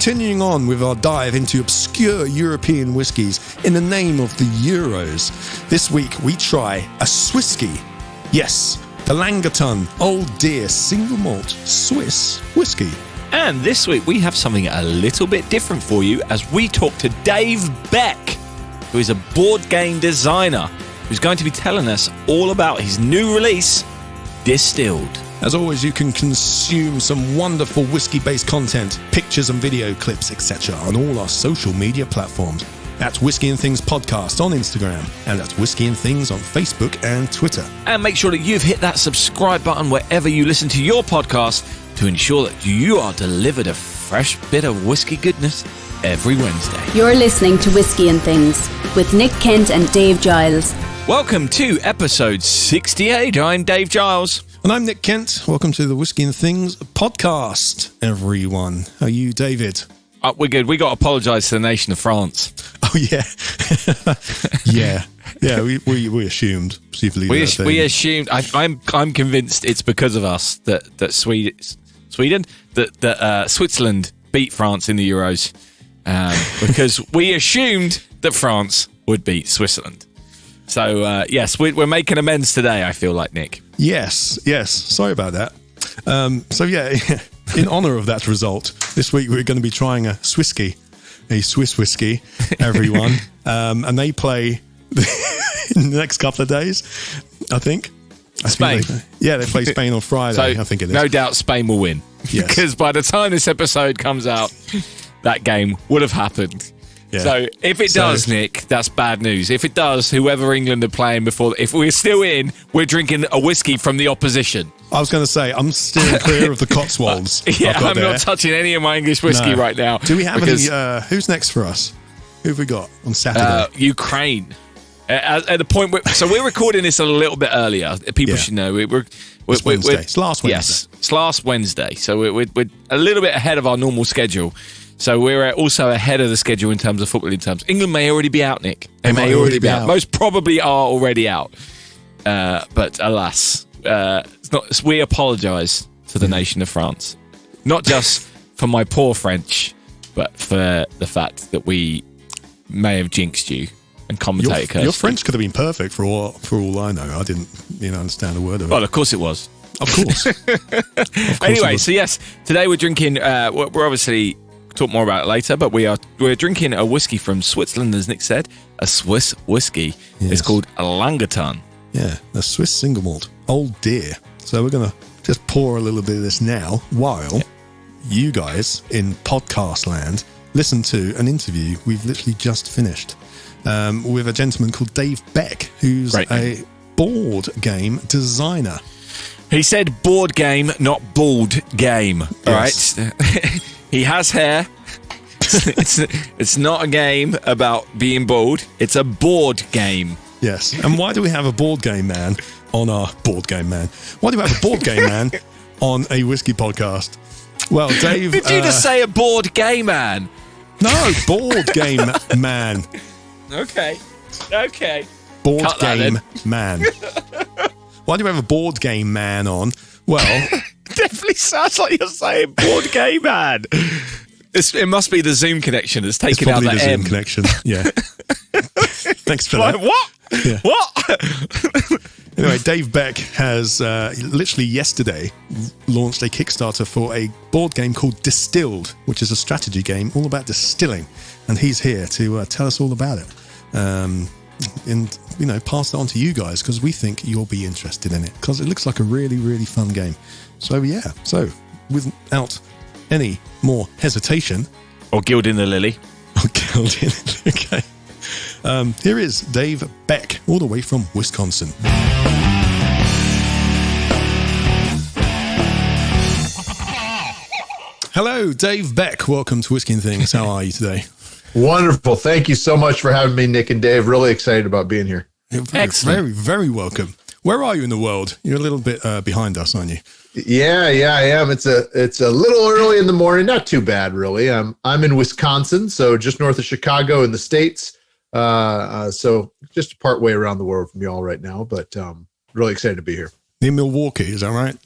continuing on with our dive into obscure European whiskies in the name of the Euros. This week we try a Whisky. Yes, the Langatun Old Deer Single Malt Swiss Whiskey. And this week we have something a little bit different for you as we talk to Dave Beck, who is a board game designer, who's going to be telling us all about his new release, Distilled. As always, you can consume some wonderful whiskey-based content, pictures and video clips, etc. on all our social media platforms. That's Whisky and Things Podcast on Instagram, and that's Whisky and Things on Facebook and Twitter. And make sure that you've hit that subscribe button wherever you listen to your podcast to ensure that you are delivered a fresh bit of whiskey goodness every Wednesday. You're listening to Whisky and Things with Nick Kent and Dave Giles. Welcome to episode 68. I'm Dave Giles. And I'm Nick Kent. Welcome to the Whisky and Things Podcast, everyone. How are you, David? We're good. We got to apologise to the nation of France. Oh, yeah. Yeah, we assumed. We assumed. I'm convinced it's because of us that Switzerland beat France in the Euros because we assumed that France would beat Switzerland. So, yes, we're making amends today, I feel like, Nick. Yes. Sorry about that. In honour of that result, this week we're going to be trying a Whisky, a Swiss whiskey, everyone. And they play in the next couple of days, I think. Spain. They play Spain on Friday, so I think it is. No doubt Spain will win. Yes. Because by the time this episode comes out, that game would have happened. Yeah. So if it does, Nick, that's bad news. If it does, whoever England are playing before, if we're still in, we're drinking a whiskey from the opposition. I was going to say, I'm steering clear of the Cotswolds. I'm not touching any of my English whiskey right now. Do we have any, who's next for us? Who have we got on Saturday? Ukraine. At the point so we're recording this a little bit earlier. People should know. It's Wednesday. It's last Wednesday. Yes, it's last Wednesday. So we're a little bit ahead of our normal schedule. So we're also ahead of the schedule in terms of footballing terms. England may already be out, Nick. They may already be out. Most probably are already out. But alas, it's not. We apologise to the nation of France, not just for my poor French, but for the fact that we may have jinxed you and commentator cursed. Your French could have been perfect for all I know. I didn't understand a word of it. Well, of course it was. Of course. Anyway, so yes, today we're drinking. We're obviously talk more about it later, but we're drinking a whiskey from Switzerland, as Nick said, a Swiss whiskey. Yes. It's called a Langatun. Yeah, a Swiss single malt, Old Deer. So we're gonna just pour a little bit of this now, while you guys in podcast land listen to an interview we've literally just finished with a gentleman called Dave Beck, who's a board game designer. He said board game, not bald game. Yes. All right. He has hair. It's not a game about being bald. It's a board game. Yes. And why do we have a board game man on our board game man? Why do we have a board game man on a whiskey podcast? Well, Dave... Did you just say a board game man? No, board game man. Okay. Board game man. Why do we have a board game man on? Well... Definitely sounds like you're saying board game man. It must be the Zoom connection that's taken out the Zoom connection. Yeah. Thanks for that. What? Yeah. What? Anyway, Dave Beck has literally yesterday launched a Kickstarter for a board game called Distilled, which is a strategy game all about distilling, and he's here to tell us all about it. And pass it on to you guys because we think you'll be interested in it because it looks like a really, really fun game. So without any more hesitation, or gilding the lily, okay. Here is Dave Beck, all the way from Wisconsin. Hello, Dave Beck. Welcome to Whisky and Things. How are you today? Wonderful. Thank you so much for having me, Nick and Dave. Really excited about being here. Excellent. Very, very welcome. Where are you in the world? You're a little bit behind us, aren't you? Yeah, I am. It's a little early in the morning. Not too bad, really. I'm in Wisconsin, so just north of Chicago in the States. So just part way around the world from y'all right now, but really excited to be here. In Milwaukee, is that right?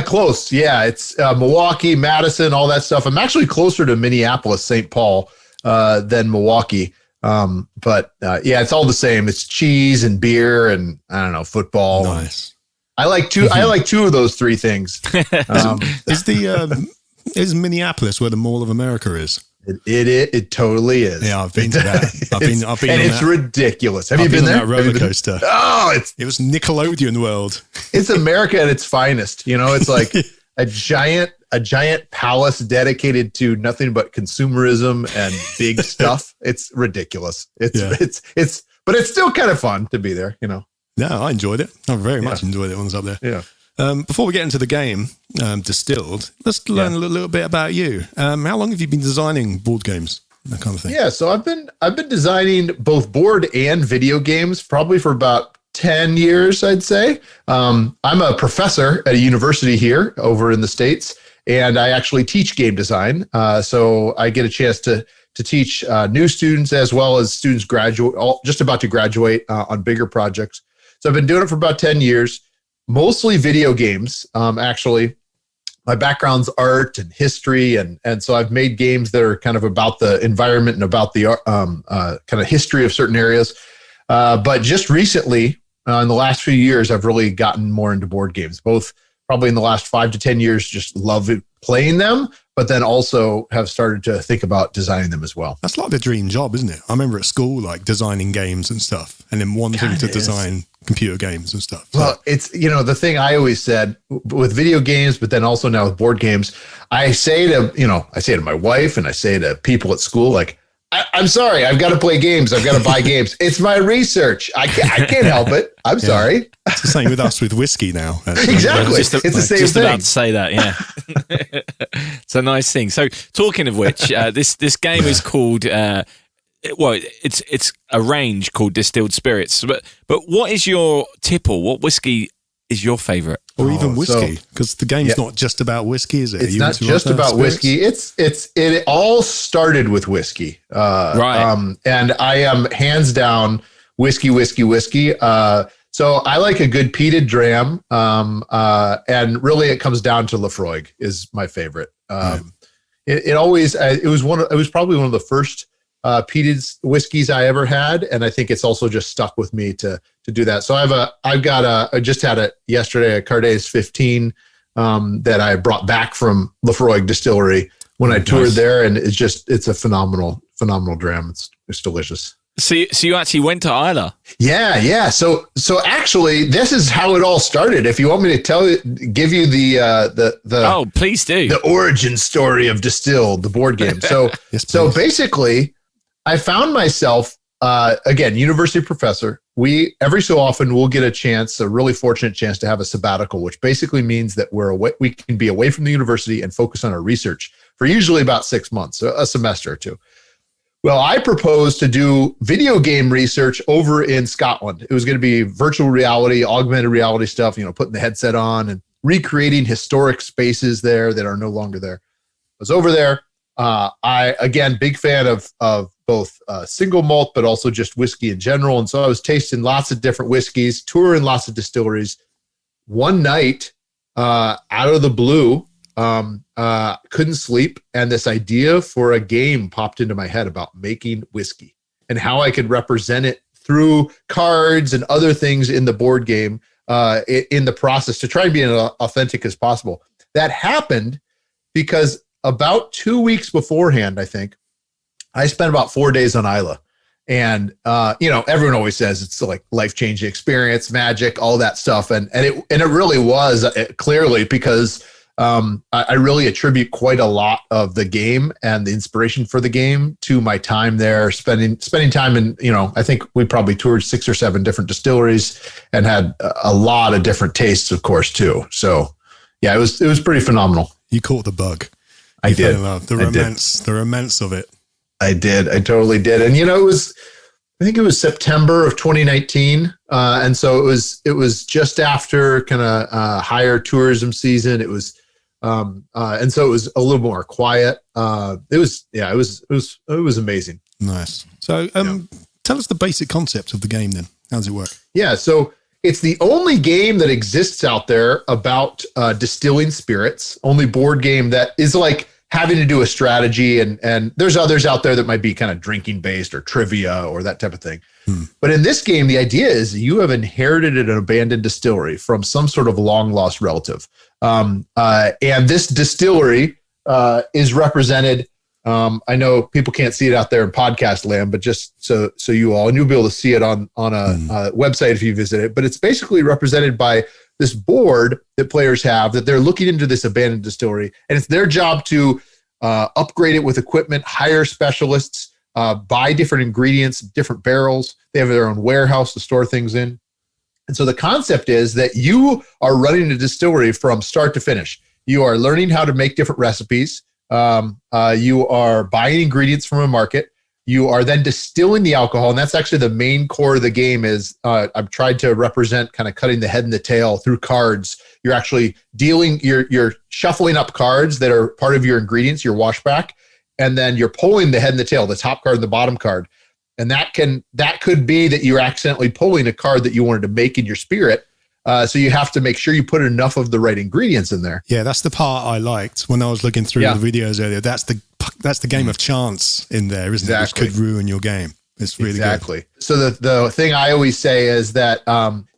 Close. Yeah. It's Milwaukee, Madison, all that stuff. I'm actually closer to Minneapolis, St. Paul than Milwaukee. But it's all the same. It's cheese and beer and I don't know, football. Nice. I like two of those three things. Is Minneapolis where the Mall of America is? It totally is. Yeah, I've been to that. I've been and on it's that. ridiculous. Have you been there? That roller coaster. Oh, it was Nickelodeon world. It's America at its finest. You know, it's like a giant palace dedicated to nothing but consumerism and big stuff. It's ridiculous. But it's still kind of fun to be there. You know. No, I enjoyed it. I very much enjoyed it when I was up there. Yeah. Before we get into the game, Distilled, let's learn a little bit about you. How long have you been designing board games, that kind of thing? Yeah, so I've been designing both board and video games probably for about 10 years, I'd say. I'm a professor at a university here over in the States, and I actually teach game design. So I get a chance to teach new students as well as students just about to graduate on bigger projects. So I've been doing it for about 10 years. Mostly video games. Actually, my background's art and history, and so I've made games that are kind of about the environment and about the kind of history of certain areas. But just recently, in the last few years, I've really gotten more into board games. Both probably in the last 5 to 10 years, just love playing them, but then also have started to think about designing them as well. That's like the dream job, isn't it? I remember at school, like designing games and stuff, and then wanting to design computer games and stuff. Well, it's, the thing I always said with video games, but then also now with board games, I say to my wife and I say to people at school, like, I'm sorry, I've got to play games. I've got to buy games. It's my research. I can't help it. I'm sorry. It's the same with us with whiskey now. Exactly. It's the same just thing. About to say that, yeah. It's a nice thing. So talking of which, this game is called, it's a range called Distilled Spirits. But what is your tipple? What whiskey is your favourite? Or even whiskey, because the game's not just about whiskey, is it? It's not just about whiskey. It all started with whiskey. Right. And I am hands down whiskey. So I like a good peated dram. And really it comes down to Lafroig is my favorite. It was probably one of the first peated whiskeys I ever had, and I think it's also just stuck with me to do that. So I just had it yesterday, a Cardace 15 that I brought back from Lafroig Distillery when I toured there, and it's a phenomenal dram. It's delicious. So you actually went to Islay? Yeah. So actually, this is how it all started. If you want me to give you the oh, please do, the origin story of Distilled, the board game. So yes, so basically, I found myself again, university professor. We every so often we'll get a really fortunate chance to have a sabbatical, which basically means that we can be away from the university and focus on our research for usually about 6 months, a semester or two. Well, I proposed to do video game research over in Scotland. It was going to be virtual reality, augmented reality stuff, putting the headset on and recreating historic spaces there that are no longer there. I was over there. Again, big fan of both single malt, but also just whiskey in general. And so I was tasting lots of different whiskeys, touring lots of distilleries. One night, out of the blue, couldn't sleep, and this idea for a game popped into my head about making whiskey and how I could represent it through cards and other things in the board game in the process to try and be as authentic as possible. That happened because about 2 weeks beforehand, I think, I spent about 4 days on Islay. And, everyone always says it's like life-changing experience, magic, all that stuff. And it really was clearly because I really attribute quite a lot of the game and the inspiration for the game to my time there, spending time in, I think we probably toured 6 or 7 different distilleries and had a lot of different tastes, of course, too. So yeah, it was pretty phenomenal. You caught the bug. I did. Fell in love. The romance of it. I did. I totally did. And I think it was September of 2019. And so it was just after kind of higher tourism season. It was, and so it was a little more quiet. It was amazing. Nice. So, tell us the basic concept of the game then. How does it work? Yeah. So It's the only game that exists out there about distilling spirits, only board game that is like having to do a strategy. And there's others out there that might be kind of drinking based or trivia or that type of thing. But in this game, the idea is you have inherited an abandoned distillery from some sort of long lost relative. And this distillery is represented. I know people can't see it out there in podcast land, but just so you all, and you'll be able to see it on a website if you visit it. But it's basically represented by this board that players have that they're looking into this abandoned distillery, and it's their job to upgrade it with equipment, hire specialists, buy different ingredients, different barrels. They have their own warehouse to store things in. And so the concept is that you are running a distillery from start to finish. You are learning how to make different recipes. You are buying ingredients from a market. You are then distilling the alcohol. And that's actually the main core of the game is I've tried to represent kind of cutting the head and the tail through cards. You're actually you're shuffling up cards that are part of your ingredients, your washback. And then you're pulling the head and the tail, the top card and the bottom card. And that could be that you're accidentally pulling a card that you wanted to make in your spirit. So you have to make sure you put enough of the right ingredients in there. Yeah, that's the part I liked when I was looking through the videos earlier. That's the game of chance in there, isn't it? Which could ruin your game. It's really good. So the thing I always say is that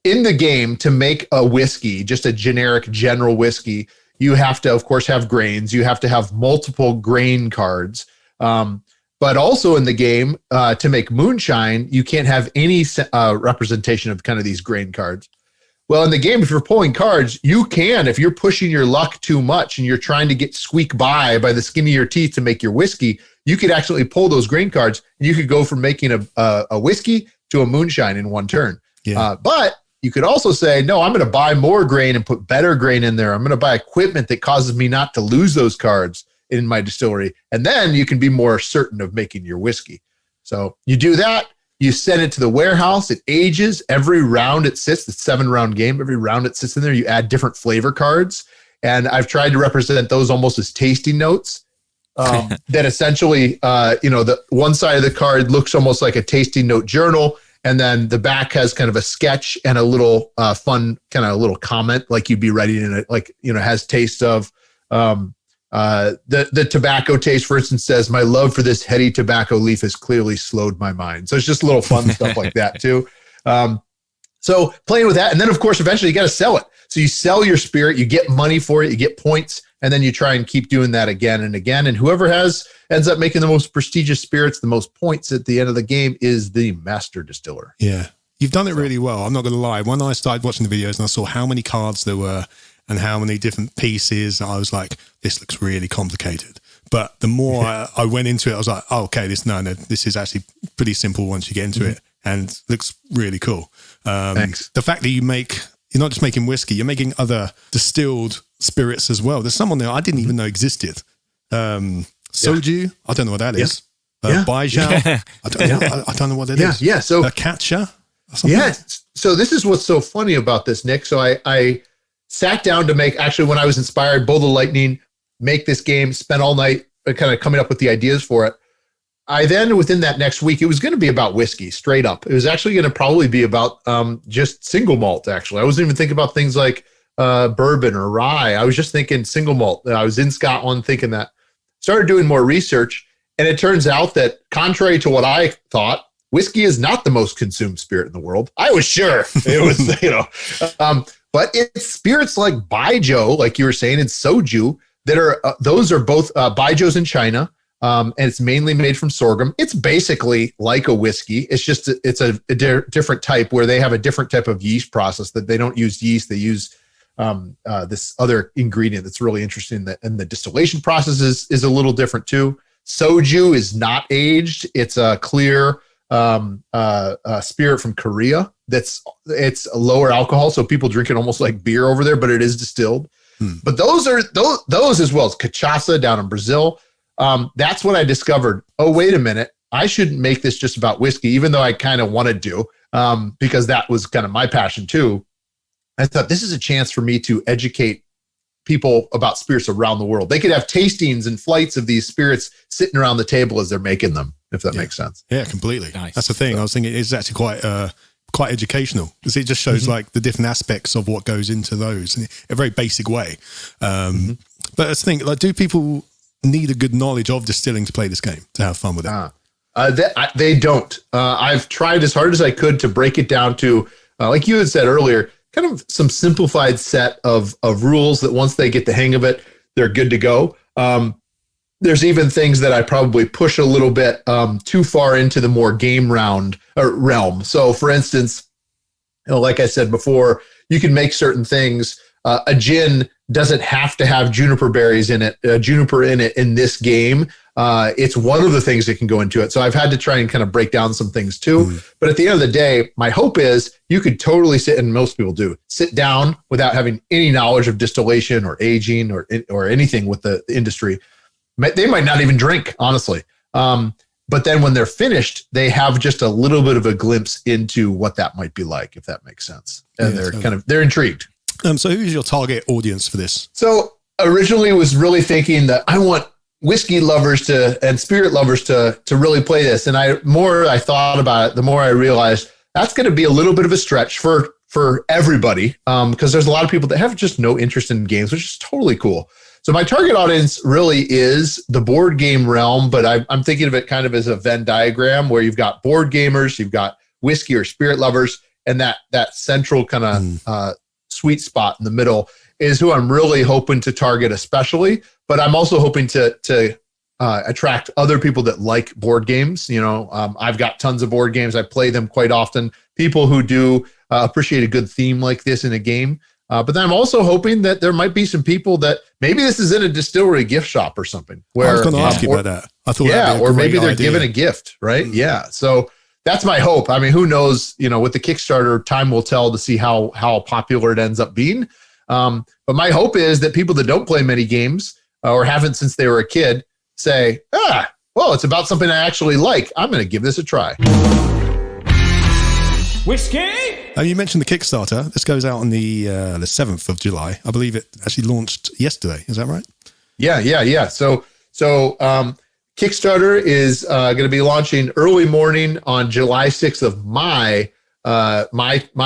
in the game, to make a whiskey, just a generic general whiskey, you have to, of course, have grains. You have to have multiple grain cards. But also in the game, to make moonshine, you can't have any representation of kind of these grain cards. Well, in the game, if you're pulling cards, you can, if you're pushing your luck too much and you're trying to squeak by the skin of your teeth to make your whiskey, you could actually pull those grain cards and you could go from making a whiskey to a moonshine in one turn. Yeah. But you could also say, no, I'm going to buy more grain and put better grain in there. I'm going to buy equipment that causes me not to lose those cards in my distillery. And then you can be more certain of making your whiskey. So you do that. You send it to the warehouse. It ages. Every round it sits. It's a 7-round game. Every round it sits in there. You add different flavor cards. And I've tried to represent those almost as tasting notes. That essentially, the one side of the card looks almost like a tasting note journal. And then the back has kind of a sketch and a little fun kind of a little comment like you'd be writing in it, like, has taste of the tobacco taste, for instance, says, my love for this heady tobacco leaf has clearly slowed my mind. So it's just a little fun stuff like that too. So playing with that. And then of course, eventually you got to sell it. So you sell your spirit, you get money for it, you get points, and then you try and keep doing that again and again. And whoever ends up making the most prestigious spirits, the most points at the end of the game is the master distiller. Yeah. You've done it really well. I'm not going to lie. When I started watching the videos and I saw how many cards there were and how many different pieces, I was like, this looks really complicated. But the more I went into it, I was like, oh, okay, this is actually pretty simple once you get into it, and looks really cool. Thanks. The fact that you're not just making whiskey, you're making other distilled spirits as well. There's someone there I didn't even know existed. Soju, I don't know what that is. Baijao, I don't know what that is. Yeah. So Katcha. So this is what's so funny about this, Nick. So I sat down to make, actually when I was inspired, Bowl the Lightning, make this game, spent all night kind of coming up with the ideas for it. I then, within that next week, it was going to be about whiskey, straight up. It was actually going to probably be about just single malt, actually. I wasn't even thinking about things like bourbon or rye. I was just thinking single malt. I was in Scotland thinking that. Started doing more research, and it turns out that, contrary to what I thought, whiskey is not the most consumed spirit in the world. I was sure it was, but it's spirits like baijiu, like you were saying, and soju that are, those are both baijiu's in China. And it's mainly made from sorghum. It's basically like a whiskey. It's just, it's a different type where they have a different type of yeast process that they don't use yeast. They use this other ingredient that's really interesting. And the distillation process is a little different too. Soju is not aged. It's a clear spirit from Korea. It's a lower alcohol. So people drink it almost like beer over there, but it is distilled. But those as well as cachaça down in Brazil. That's when I discovered, oh, wait a minute, I shouldn't make this just about whiskey, even though I kind of wanted to, because that was kind of my passion too. I thought this is a chance for me to educate people about spirits around the world. They could have tastings and flights of these spirits sitting around the table as they're making them, if that makes sense. Yeah, completely. Nice. That's the thing. I was thinking it's actually quite educational because it just shows like the different aspects of what goes into those in a very basic way. But that's the thing, like, do people need a good knowledge of distilling to play this game, to have fun with it? They don't. I've tried as hard as I could to break it down to, like you had said earlier, kind of some simplified set of rules that once they get the hang of it, they're good to go. There's even things that I probably push a little bit too far into the more game realm. So for instance, like I said before, you can make certain things. A gin doesn't have to have juniper berries in it, juniper in it in this game. It's one of the things that can go into it. So I've had to try and kind of break down some things too. But at the end of the day, my hope is you could totally sit, and most people do, sit down without having any knowledge of distillation or aging or anything with the industry. They might not even drink, honestly. But then when they're finished, they have just a little bit of a glimpse into what that might be like, if that makes sense. And they're intrigued. So who's your target audience for this? So originally was really thinking that I want whiskey lovers and spirit lovers to really play this. And the more I thought about it, the more I realized that's going to be a little bit of a stretch for everybody. Because there's a lot of people that have just no interest in games, which is totally cool. So my target audience really is the board game realm, but I'm thinking of it kind of as a Venn diagram where you've got board gamers, you've got whiskey or spirit lovers, and that central kind of sweet spot in the middle is who I'm really hoping to target especially, but I'm also hoping to attract other people that like board games. I've got tons of board games. I play them quite often. People who do appreciate a good theme like this in a game. But then I'm also hoping that there might be some people that maybe this is in a distillery gift shop or something. Where, I was going to ask you about that. I thought or maybe they're given a gift, right? Yeah. So that's my hope. I mean, who knows, with the Kickstarter, time will tell to see how popular it ends up being. But my hope is that people that don't play many games or haven't since they were a kid say, well, it's about something I actually like. I'm going to give this a try. Whiskey? You mentioned the Kickstarter. This goes out on the 7th of July. I believe it actually launched yesterday. Is that right? Yeah. So Kickstarter is going to be launching early morning on July 6th of my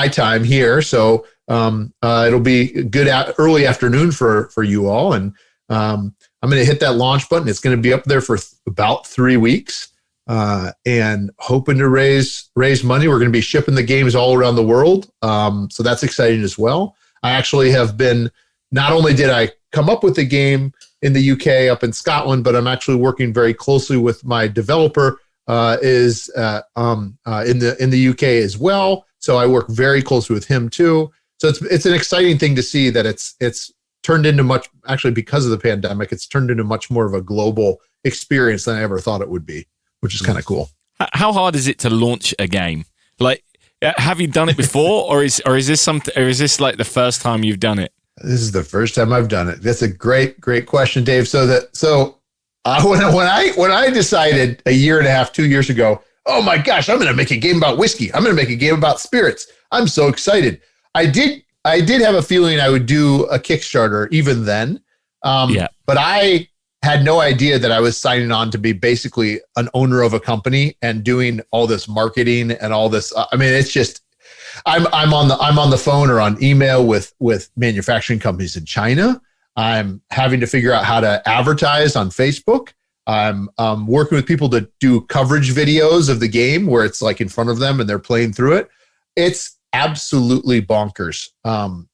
time here. So it'll be good early afternoon for you all. And I'm going to hit that launch button. It's going to be up there for about 3 weeks. And hoping to raise money. We're going to be shipping the games all around the world. So that's exciting as well. I actually have been, not only did I come up with the game in the UK up in Scotland, but I'm actually working very closely with my developer is in the UK as well. So I work very closely with him too. So it's an exciting thing to see that it's turned into much, actually because of the pandemic, it's turned into much more of a global experience than I ever thought it would be, which is kind of cool. How hard is it to launch a game? Like, have you done it before, or is this something, or is this like the first time you've done it? This is the first time I've done it. That's a great question, Dave. When I decided a year and a half, 2 years ago, oh my gosh, I'm going to make a game about whiskey. I'm going to make a game about spirits. I'm so excited. I did have a feeling I would do a Kickstarter even then. But I had no idea that I was signing on to be basically an owner of a company and doing all this marketing and all this. I mean, it's just, I'm on the phone or on email with manufacturing companies in China. I'm having to figure out how to advertise on Facebook. I'm working with people to do coverage videos of the game where it's like in front of them and they're playing through it. It's absolutely bonkers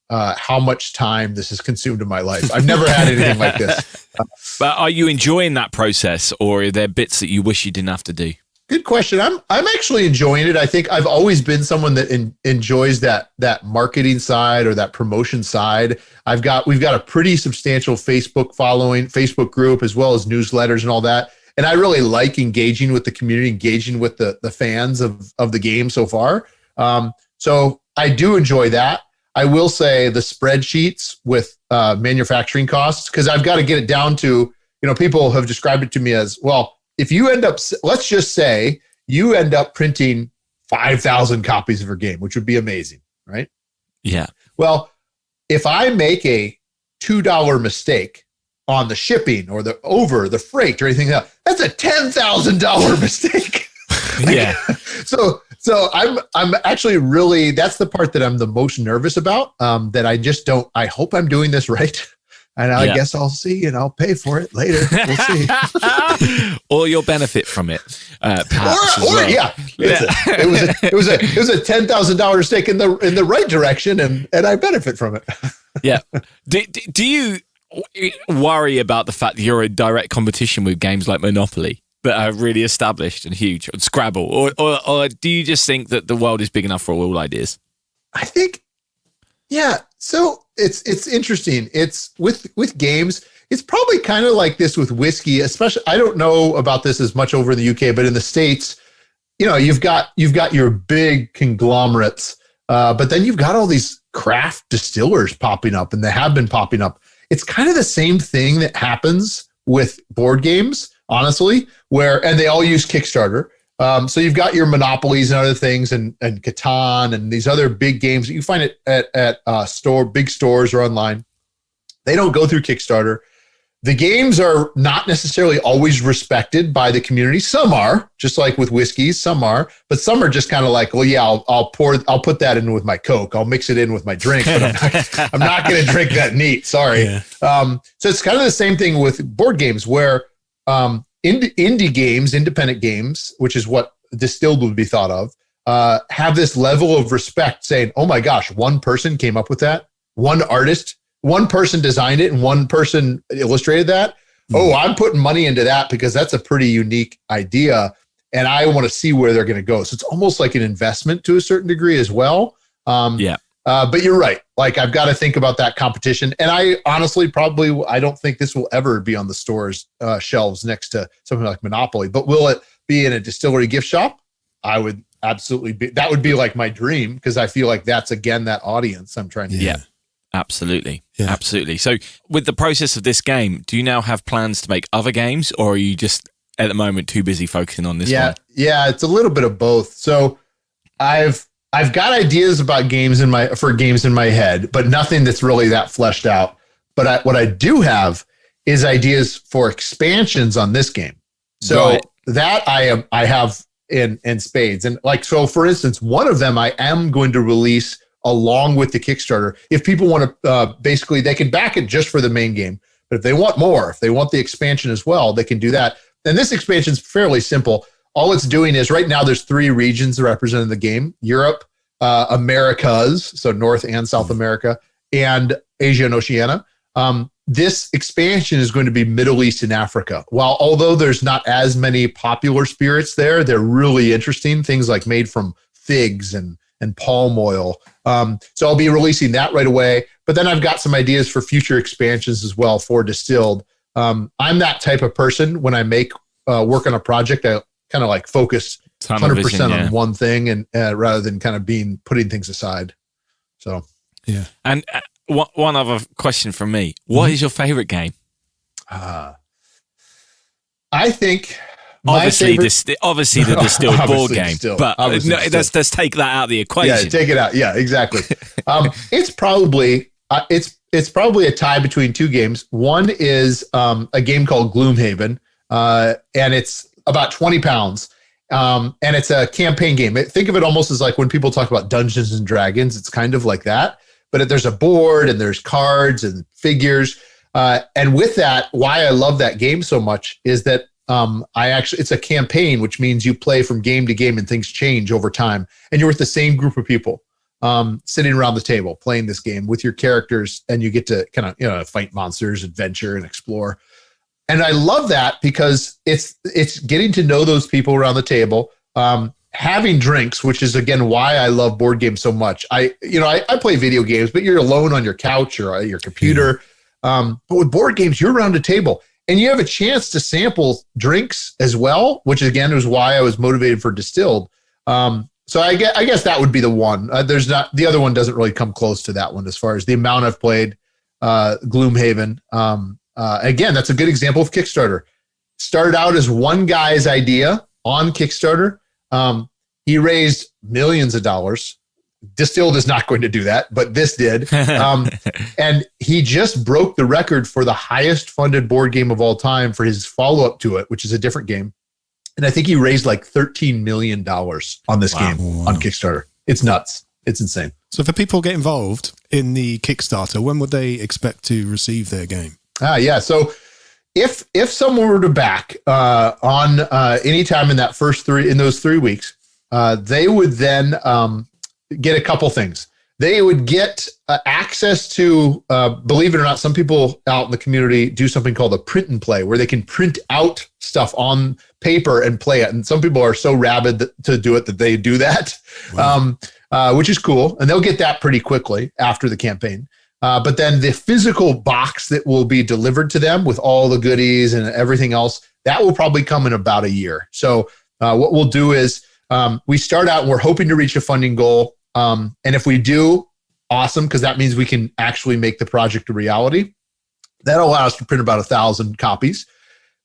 how much time this has consumed in my life. I've never had anything like this. But are you enjoying that process, or are there bits that you wish you didn't have to do? Good question. I'm actually enjoying it. I think I've always been someone that enjoys that marketing side or that promotion side. We've got a pretty substantial Facebook following, Facebook group, as well as newsletters and all that. And I really like engaging with the community, engaging with the fans of the game so far. So I do enjoy that. I will say the spreadsheets with manufacturing costs, because I've got to get it down to, people have described it to me as, well, if you end up, let's just say you end up printing 5,000 copies of your game, which would be amazing, right? Yeah. Well, if I make a $2 mistake on the shipping or the freight or anything else, that's a $10,000 mistake. Yeah. So So I'm actually really, that's the part that I'm the most nervous about. That I just don't. I hope I'm doing this right. And I guess I'll see, and I'll pay for it later. We'll see. Or you'll benefit from it, perhaps. It was a $10,000 stake in the right direction, and I benefit from it. Yeah. Do you worry about the fact that you're in direct competition with games like Monopoly that are really established and huge, and Scrabble, or do you just think that the world is big enough for all ideas? I think, yeah. So it's interesting. It's with games. It's probably kind of like this with whiskey, especially. I don't know about this as much over in the UK, but in the States, you've got your big conglomerates, but then you've got all these craft distillers popping up, and they have been popping up. It's kind of the same thing that happens with board games, honestly, and they all use Kickstarter. So you've got your Monopolies and other things, and Catan and these other big games that you find at big stores or online. They don't go through Kickstarter. The games are not necessarily always respected by the community. Some are, just like with whiskeys, some are, but some are just kind of like, well, yeah, I'll put that in with my Coke. I'll mix it in with my drink, but I'm not going to drink that neat. Sorry. Yeah. So it's kind of the same thing with board games where, indie games, independent games, which is what Distilled would be thought of, have this level of respect saying, oh my gosh, one person came up with that. One artist, one person designed it, and one person illustrated that. Oh, I'm putting money into that because that's a pretty unique idea, and I want to see where they're going to go. So it's almost like an investment to a certain degree as well. But you're right. Like, I've got to think about that competition. And I honestly I don't think this will ever be on the store's shelves next to something like Monopoly. But will it be in a distillery gift shop? I would absolutely be. That would be like my dream, because I feel like that's, again, that audience I'm trying to get. Absolutely. Yeah. Absolutely. So with the process of this game, do you now have plans to make other games, or are you just at the moment too busy focusing on this one? Yeah, it's a little bit of both. So I've got ideas about games in my head, but nothing that's really that fleshed out. But what I do have is ideas for expansions on this game. So that I have in spades. And like, so for instance, one of them I am going to release along with the Kickstarter. If people want to, basically they can back it just for the main game. But if they want more, if they want the expansion as well, they can do that. And this expansion is fairly simple. All it's doing is, right now there's 3 regions represented in the game: Europe, Americas, so North and South America, and Asia and Oceania. This expansion is going to be Middle East and Africa. Although there's not as many popular spirits there, they're really interesting. Things like made from figs and palm oil. So I'll be releasing that right away. But then I've got some ideas for future expansions as well for Distilled. I'm that type of person. When I work on a project, I kind of like focus 100% on one thing, and rather than kind of putting things aside. So, yeah. And one other question from me: what is your favorite game? I think obviously the Distilled board game, but let's take that out of the equation. Yeah, take it out. Yeah, exactly. It's probably a tie between 2 games. One is a game called Gloomhaven, and it's about 20 pounds. And it's a campaign game. Think of it almost as like when people talk about Dungeons and Dragons, it's kind of like that, but there's a board and there's cards and figures. And with that, why I love that game so much is that it's a campaign, which means you play from game to game and things change over time. And you're with the same group of people sitting around the table playing this game with your characters, and you get to kind of, fight monsters, adventure, and explore. And I love that because it's getting to know those people around the table, having drinks, which is, again, why I love board games so much. I play video games, but you're alone on your couch or your computer. But with board games, you're around a table and you have a chance to sample drinks as well, which again is why I was motivated for Distilled. So I guess that would be the one. The other one doesn't really come close to that one as far as the amount I've played. Gloomhaven. Again, that's a good example of Kickstarter. Started out as one guy's idea on Kickstarter. He raised millions of dollars. Distilled is not going to do that, but this did. And he just broke the record for the highest funded board game of all time for his follow-up to it, which is a different game. And I think he raised like $13 million on this game on Kickstarter. It's nuts. It's insane. So for people who get involved in the Kickstarter, when would they expect to receive their game? Yeah. So if someone were to back on any time in those 3 weeks, they would then get a couple things. They would get access to, believe it or not, some people out in the community do something called a print and play, where they can print out stuff on paper and play it. And some people are so rabid to do it that they do that, which is cool. And they'll get that pretty quickly after the campaign. But then the physical box that will be delivered to them with all the goodies and everything else, that will probably come in about a year. So what we'll do is we start out and we're hoping to reach a funding goal. And if we do, awesome, because that means we can actually make the project a reality. That'll allow us to print about 1,000 copies.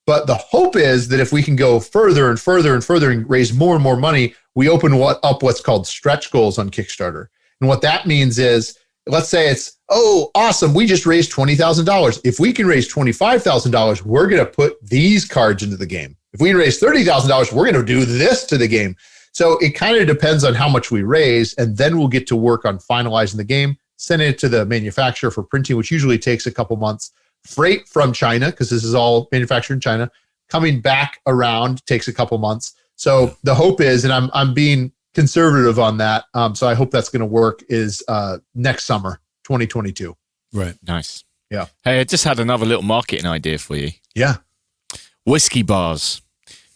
But the hope is that if we can go further and further and further and raise more and more money, we open up what's called stretch goals on Kickstarter. And what that means is, let's say it's, oh, awesome, we just raised $20,000. If we can raise $25,000, we're going to put these cards into the game. If we raise $30,000, we're going to do this to the game. So it kind of depends on how much we raise, and then we'll get to work on finalizing the game, sending it to the manufacturer for printing, which usually takes a couple months. Freight from China, because this is all manufactured in China, coming back around takes a couple months. So the hope is, and I'm being conservative on that, so I hope that's going to work, is next summer, 2022. Right. Nice. Yeah. Hey, I just had another little marketing idea for you. Yeah. Whiskey bars.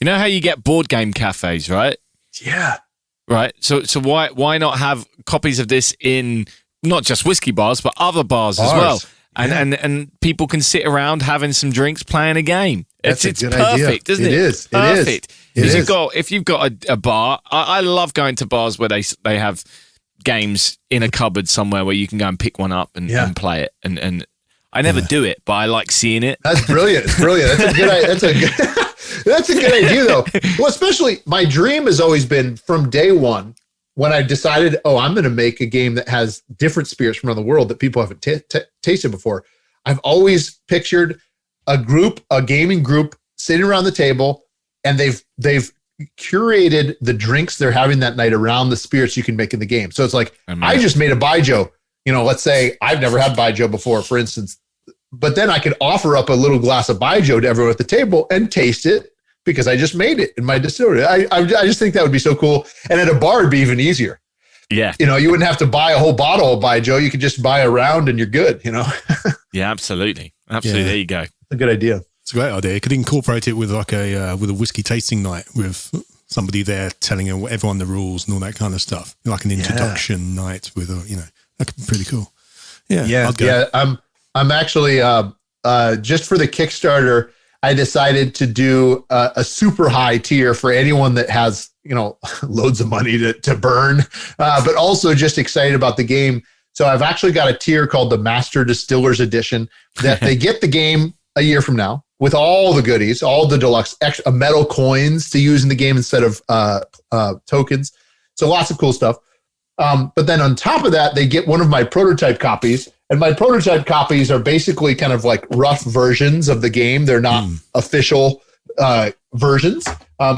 You know how you get board game cafes, right? Yeah. Right. So why not have copies of this in not just whiskey bars, but other bars as well? And people can sit around having some drinks, playing a game. It's perfect, idea. isn't it? It is. Perfect. It is. If you've got a bar, I love going to bars where they have games in a cupboard somewhere where you can go and pick one up and play it. And I never do it, but I like seeing it. That's brilliant. It's brilliant. That's a good idea, though. Well, especially my dream has always been from day one when I decided, I'm going to make a game that has different spirits from around the world that people haven't tasted before. I've always pictured a gaming group sitting around the table, and they've curated the drinks they're having that night around the spirits you can make in the game. So it's like, I just made a Baijiu. Let's say I've never had Baijiu before, for instance. But then I could offer up a little glass of Baijiu to everyone at the table and taste it because I just made it in my distillery. I just think that would be so cool. And at a bar, it'd be even easier. Yeah. You wouldn't have to buy a whole bottle of Baijiu. You could just buy a round and you're good, Yeah, absolutely. Absolutely. Yeah. There you go. A good idea. It's a great idea. You could incorporate it with like a whiskey tasting night with somebody there telling everyone the rules and all that kind of stuff. Like an introduction night with, that could be pretty cool. Yeah. Yeah. I'd go. Yeah. I'm actually, just for the Kickstarter, I decided to do a super high tier for anyone that has, loads of money to burn, but also just excited about the game. So I've actually got a tier called the Master Distillers Edition that they get the game a year from now with all the goodies, all the deluxe extra metal coins to use in the game instead of tokens. So lots of cool stuff. But then on top of that, they get one of my prototype copies. And my prototype copies are basically kind of like rough versions of the game. They're not official versions.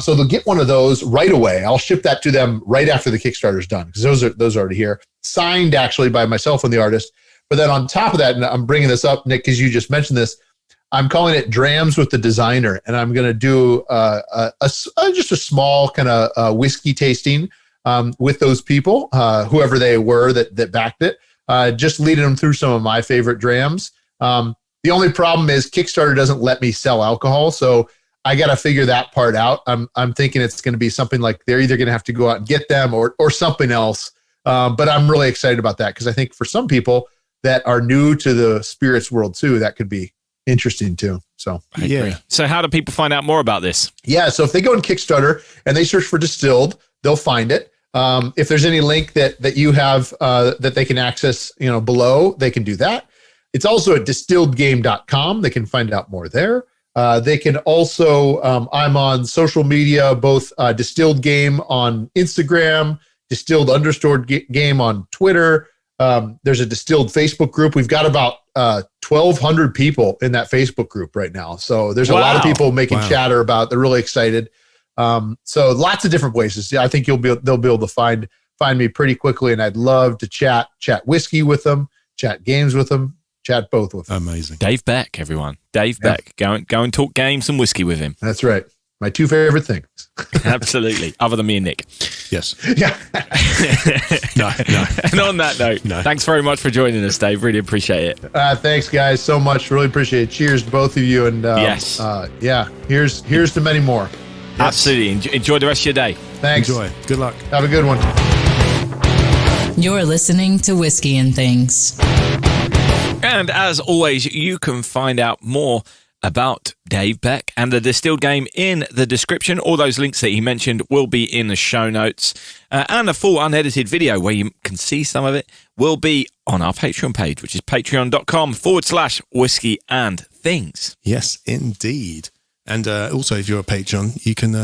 So they'll get one of those right away. I'll ship that to them right after the Kickstarter's done because those are already here. Signed actually by myself and the artist. But then on top of that, and I'm bringing this up, Nick, because you just mentioned this, I'm calling it Drams with the Designer. And I'm going to do just a small kind of whiskey tasting with those people, whoever they were that backed it. Just leading them through some of my favorite drams. The only problem is Kickstarter doesn't let me sell alcohol, so I got to figure that part out. I'm thinking it's going to be something like they're either going to have to go out and get them or something else. But I'm really excited about that because I think for some people that are new to the spirits world too, that could be interesting too. So yeah. So how do people find out more about this? Yeah, so if they go on Kickstarter and they search for Distilled, they'll find it. If there's any link that you have that they can access, below, they can do that. It's also at distilledgame.com. They can find out more there. They can also, I'm on social media, both Distilled Game on Instagram, Distilled_game on Twitter. There's a Distilled Facebook group. We've got about 1,200 people in that Facebook group right now. So there's a lot of people making chatter about. They're really excited. So lots of different places. Yeah, I think they'll be able to find me pretty quickly, and I'd love to chat whiskey with them, chat games with them, chat both with them. Amazing. Dave Beck, everyone. Dave Beck. Go and talk games and whiskey with him. That's right. My two favorite things. Absolutely. Other than me and Nick. Yes. Yeah. No. And on that note, thanks very much for joining us, Dave. Really appreciate it. Thanks, guys, so much. Really appreciate it. Cheers to both of you. And yes. Here's to many more. Yes. Absolutely. Enjoy the rest of your day. Thanks. Enjoy. Good luck. Have a good one. You're listening to Whiskey and Things. And as always, you can find out more about Dave Beck and the Distilled game in the description. All those links that he mentioned will be in the show notes. And a full unedited video where you can see some of it will be on our Patreon page, which is patreon.com/whiskey and things. Yes, indeed. And also, if you're a patron, you can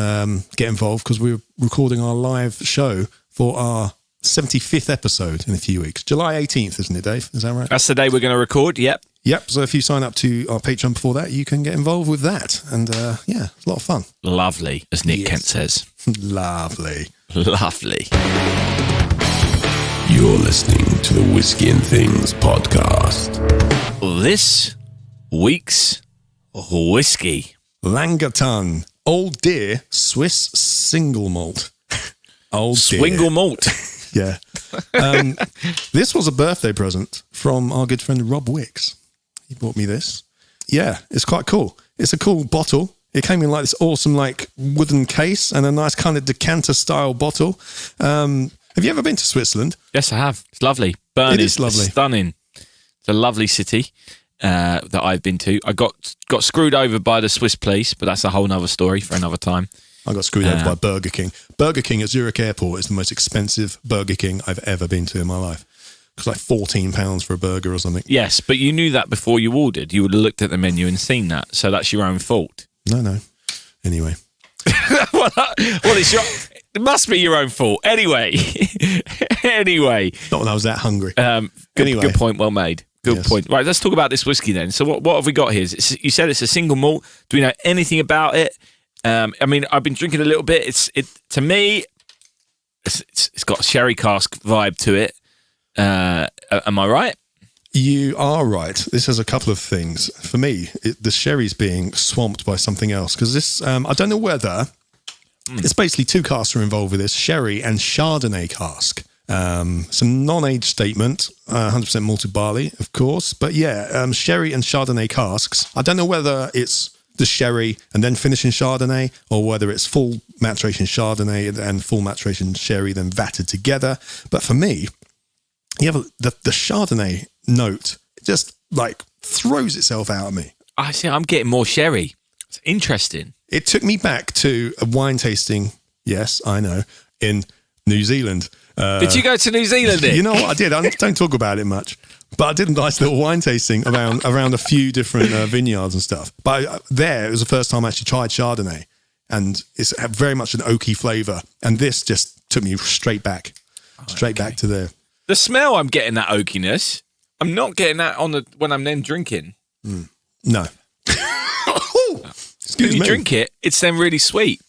get involved because we're recording our live show for our 75th episode in a few weeks. July 18th, isn't it, Dave? Is that right? That's the day we're going to record, yep. Yep, so if you sign up to our Patreon before that, you can get involved with that. And it's a lot of fun. Lovely, as Nick Kent says. Lovely. Lovely. You're listening to the Whiskey and Things podcast. This week's whiskey. Langatun, Old Deer, Swiss single malt. Old Deer. Swingle malt. Yeah. This was a birthday present from our good friend Rob Wicks. He bought me this. Yeah, it's quite cool. It's a cool bottle. It came in like this awesome like wooden case and a nice kind of decanter style bottle. Have you ever been to Switzerland? Yes, I have. It's lovely. Bern is lovely. Stunning. It's a lovely city that I've been to. I got screwed over by the Swiss police, but that's a whole nother story for another time. I got screwed over by Burger King. Burger King at Zurich Airport is the most expensive Burger King I've ever been to in my life. It's like £14 for a burger or something. Yes, but you knew that before you ordered. You would have looked at the menu and seen that. So that's your own fault. No. Anyway. Well, it must be your own fault. Anyway. Not when I was that hungry. Good point. Well made. Good point. Right, let's talk about this whiskey then. So what have we got here? You said it's a single malt. Do we know anything about it? I mean, I've been drinking a little bit. To me, it's got a sherry cask vibe to it. Am I right? You are right. This has a couple of things. For me, the sherry's being swamped by something else because this, I don't know whether, it's basically two casks are involved with this, sherry and Chardonnay cask. It's a non-age statement, 100% malted barley, of course. But yeah, sherry and Chardonnay casks. I don't know whether it's the sherry and then finishing Chardonnay, or whether it's full maturation Chardonnay and full maturation sherry then vatted together. But for me, you have the Chardonnay note, it just like throws itself out at me. I see. I'm getting more sherry. It's interesting. It took me back to a wine tasting, yes, I know, in New Zealand. Did you go to New Zealand, Nick? You know what I did? I don't talk about it much. But I did a nice little wine tasting around a few different vineyards and stuff. But it was the first time I actually tried Chardonnay. And it's had very much an oaky flavour. And this just took me straight back back to there. The smell, I'm getting that oakiness. I'm not getting that when I'm then drinking. No. Excuse me. When you drink it, it's then really sweet.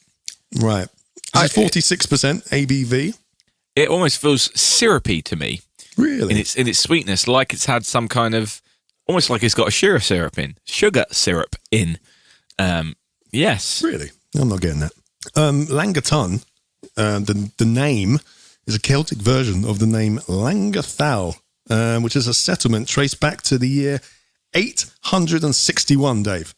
Right. It's 46% ABV. It almost feels syrupy to me. Really? In its sweetness, like it's had some kind of, almost like it's got a sugar syrup in. Yes. Really? I'm not getting that. Langatun, the name is a Celtic version of the name Langathal, which is a settlement traced back to the year 861, Dave.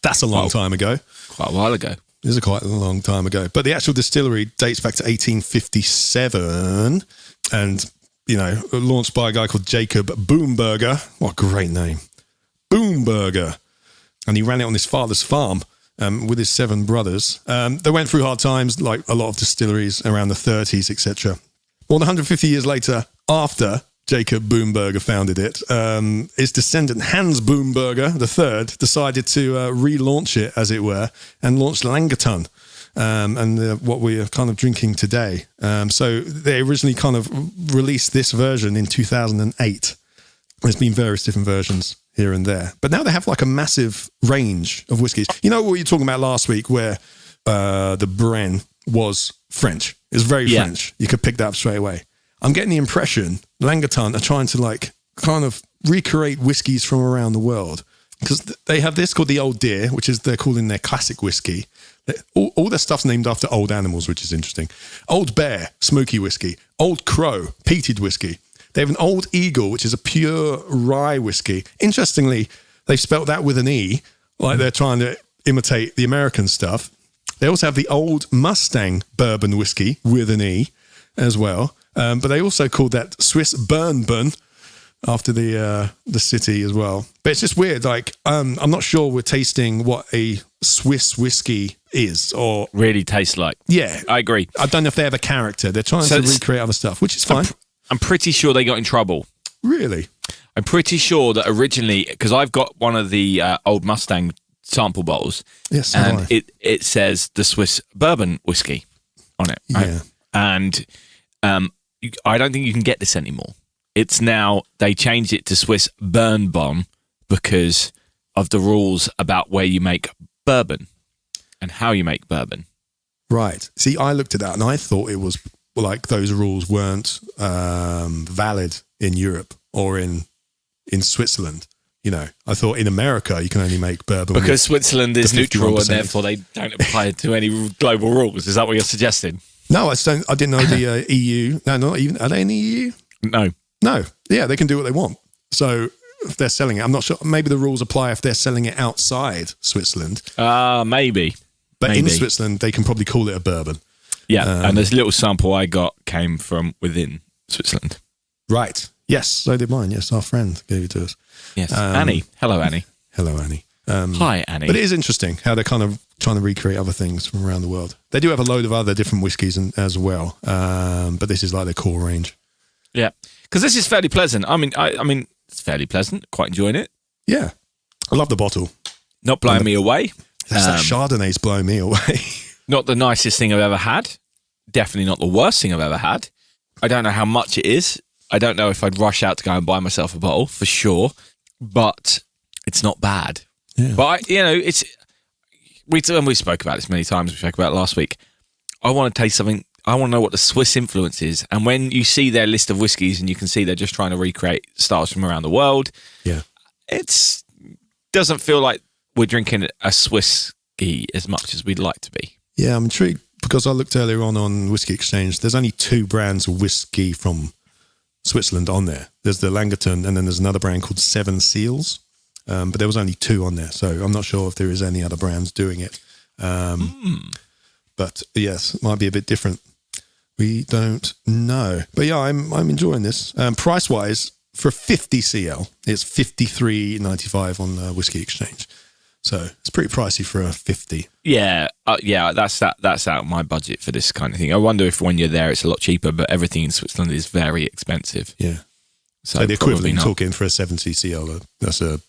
That's a long time ago. Quite a while ago. It is quite a long time ago. But the actual distillery dates back to 1857 and, launched by a guy called Jacob Boomberger. What a great name. Boomberger. And he ran it on his father's farm with his 7 brothers. They went through hard times, like a lot of distilleries around the 30s, etc. More than 150 years later, after Jacob Boomberger founded it, his descendant Hans Boomberger III decided to relaunch it, as it were, and launched Langatun, and what we are kind of drinking today. So they originally kind of released this version in 2008. There's been various different versions here and there, but now they have like a massive range of whiskies. You know what you were talking about last week, where the Bren was French. It's very French. You could pick that up straight away. I'm getting the impression Langatun are trying to like kind of recreate whiskies from around the world, because they have this called the Old Deer, which is they're calling their classic whiskey. All their stuff's named after old animals, which is interesting. Old Bear, smoky whiskey. Old Crow, peated whiskey. They have an Old Eagle, which is a pure rye whiskey. Interestingly, they've spelt that with an E, like they're trying to imitate the American stuff. They also have the Old Mustang bourbon whiskey with an E as well. But they also called that Swiss Bourbon after the city as well. But it's just weird. Like, I'm not sure we're tasting what a Swiss whiskey is or really tastes like. Yeah, I agree. I don't know if they have a character. They're trying to recreate other stuff, which is fine. I'm pretty sure they got in trouble. Really? I'm pretty sure that originally, because I've got one of the Old Mustang sample bottles, yes, and it says the Swiss Bourbon whiskey on it. Right? Yeah. And I don't think you can get this anymore. It's now, they changed it to Swiss Bourbon because of the rules about where you make bourbon and how you make bourbon. Right. See, I looked at that and I thought it was like those rules weren't valid in Europe or in Switzerland. You know, I thought in America you can only make bourbon because Switzerland is neutral and 51%. therefore they don't apply to any global rules. Is that what you're suggesting? No, I didn't know the EU. No, not even. Are they in the EU? No. Yeah, they can do what they want. So if they're selling it, I'm not sure. Maybe the rules apply if they're selling it outside Switzerland. Maybe. But in Switzerland, they can probably call it a bourbon. Yeah, and this little sample I got came from within Switzerland. Right. Yes, so did mine. Yes, our friend gave it to us. Yes, Annie. Hello, Annie. Hello, Annie. Hi, Annie. But it is interesting how they're kind of trying to recreate other things from around the world. They do have a load of other different whiskies as well, but this is like their core range. Yeah, because this is fairly pleasant. I mean, it's fairly pleasant. Quite enjoying it. Yeah, I love the bottle. Not blowing me away. That Chardonnay's blowing me away. Not the nicest thing I've ever had. Definitely not the worst thing I've ever had. I don't know how much it is. I don't know if I'd rush out to go and buy myself a bottle for sure, but it's not bad. Yeah. But we spoke about this many times. We spoke about it last week. I want to taste something. I want to know what the Swiss influence is. And when you see their list of whiskies and you can see they're just trying to recreate styles from around the world, it doesn't feel like we're drinking a Swiss whiskey as much as we'd like to be. Yeah, I'm intrigued because I looked earlier on Whisky Exchange. There's only 2 brands of whiskey from Switzerland on there. There's the Langatun and then there's another brand called Seven Seals. But there was only 2 on there. So I'm not sure if there is any other brands doing it. But yes, it might be a bit different. We don't know. But yeah, I'm enjoying this. Price-wise, for 50 CL, it's $53.95 on Whisky Exchange. So it's pretty pricey for a 50. Yeah, that's out of my budget for this kind of thing. I wonder if when you're there it's a lot cheaper, but everything in Switzerland is very expensive. Yeah. So the equivalent talking for a 70 CL, that's a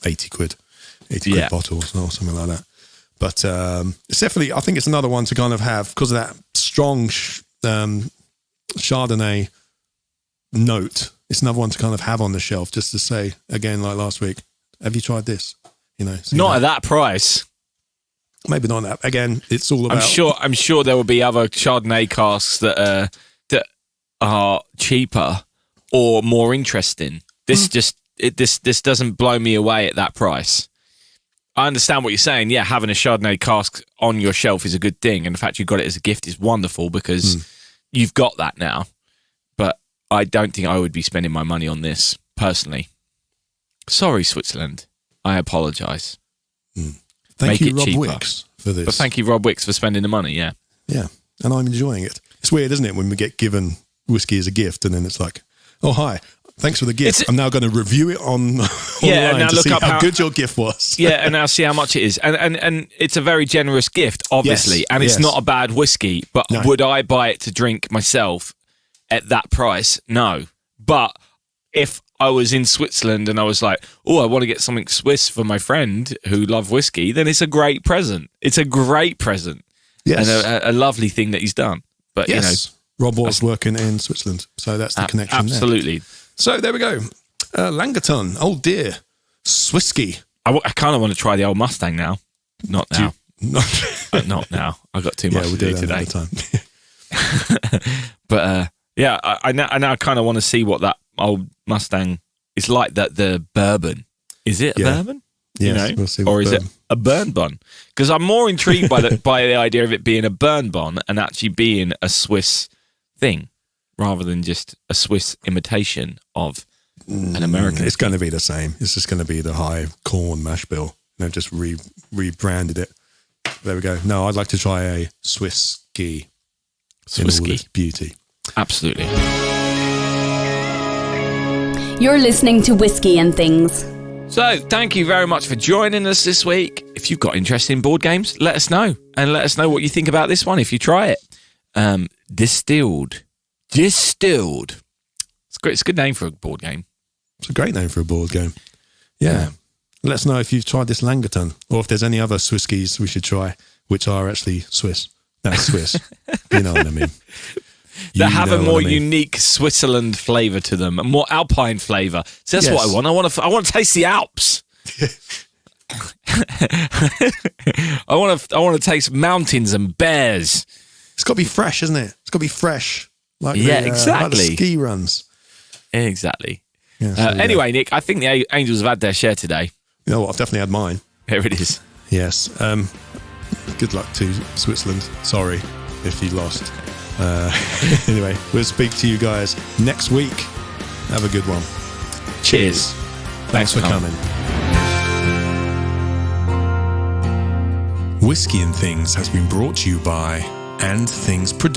80 quid bottle or something like that. But it's definitely, I think it's another one to kind of have, because of that strong Chardonnay note, it's another one to kind of have on the shelf, just to say, again, like last week, have you tried this? You know, not at that price. Maybe not that. Again, it's all about. I'm sure there will be other Chardonnay casks that are cheaper or more interesting. This this doesn't blow me away at that price. I understand what you're saying. Yeah, having a Chardonnay cask on your shelf is a good thing, and the fact you've got it as a gift is wonderful because you've got that now. But I don't think I would be spending my money on this personally. Sorry, Switzerland. I apologise. Thank you, Rob Wicks, for this. But thank you, Rob Wicks, for spending the money, yeah. Yeah, and I'm enjoying it. It's weird, isn't it, when we get given whiskey as a gift and then it's like, oh, hi, thanks for the gift. I'm now going to review it online to see how good your gift was. Yeah, and now see how much it is. And it's a very generous gift, obviously, yes, and it's not a bad whiskey, but would I buy it to drink myself at that price? No. But if I was in Switzerland and I was like, oh, I want to get something Swiss for my friend who loves whiskey, then it's a great present. It's a great present. Yes. And a lovely thing that he's done. But, yes. Rob was working in Switzerland, so that's the connection absolutely. there. So there we go. Langatun, Old Deer, Swisky. I kind of want to try the Old Mustang now. Not now. Not now. I got too much to do today. Time. But I now kind of want to see what that old Mustang is like. That the bourbon, is it a bourbon? Yes, we'll see. Or is it a burn bun? Because I'm more intrigued by the idea of it being a burn bun and actually being a Swiss thing, rather than just a Swiss imitation of an American. It's going to be the same. It's just going to be the high corn mash bill. They've just rebranded it. There we go. No, I'd like to try a Swiss-ski. In all its beauty. Absolutely. You're listening to Whisky and Things. So, thank you very much for joining us this week. If you've got interest in board games, let us know. And let us know what you think about this one if you try it. Distilled. It's great. It's a good name for a board game. It's a great name for a board game. Yeah. Let us know if you've tried this Langatun, or if there's any other Swisskies we should try, which are actually Swiss. That's Swiss. You know what I mean. That have a more unique Switzerland flavour to them, a more Alpine flavour. So that's what I want. I want to taste the Alps. I want to taste mountains and bears. It's got to be fresh, isn't it? It's got to be fresh. Like exactly. Like the ski runs. Exactly. Yeah, so, anyway, Nick, I think the Angels have had their share today. You know what? I've definitely had mine. There it is. Yes. Good luck to Switzerland. Sorry if you lost. Anyway, we'll speak to you guys next week. Have a good one. Cheers. Thanks for coming. Whisky and Things has been brought to you by And Things Productions.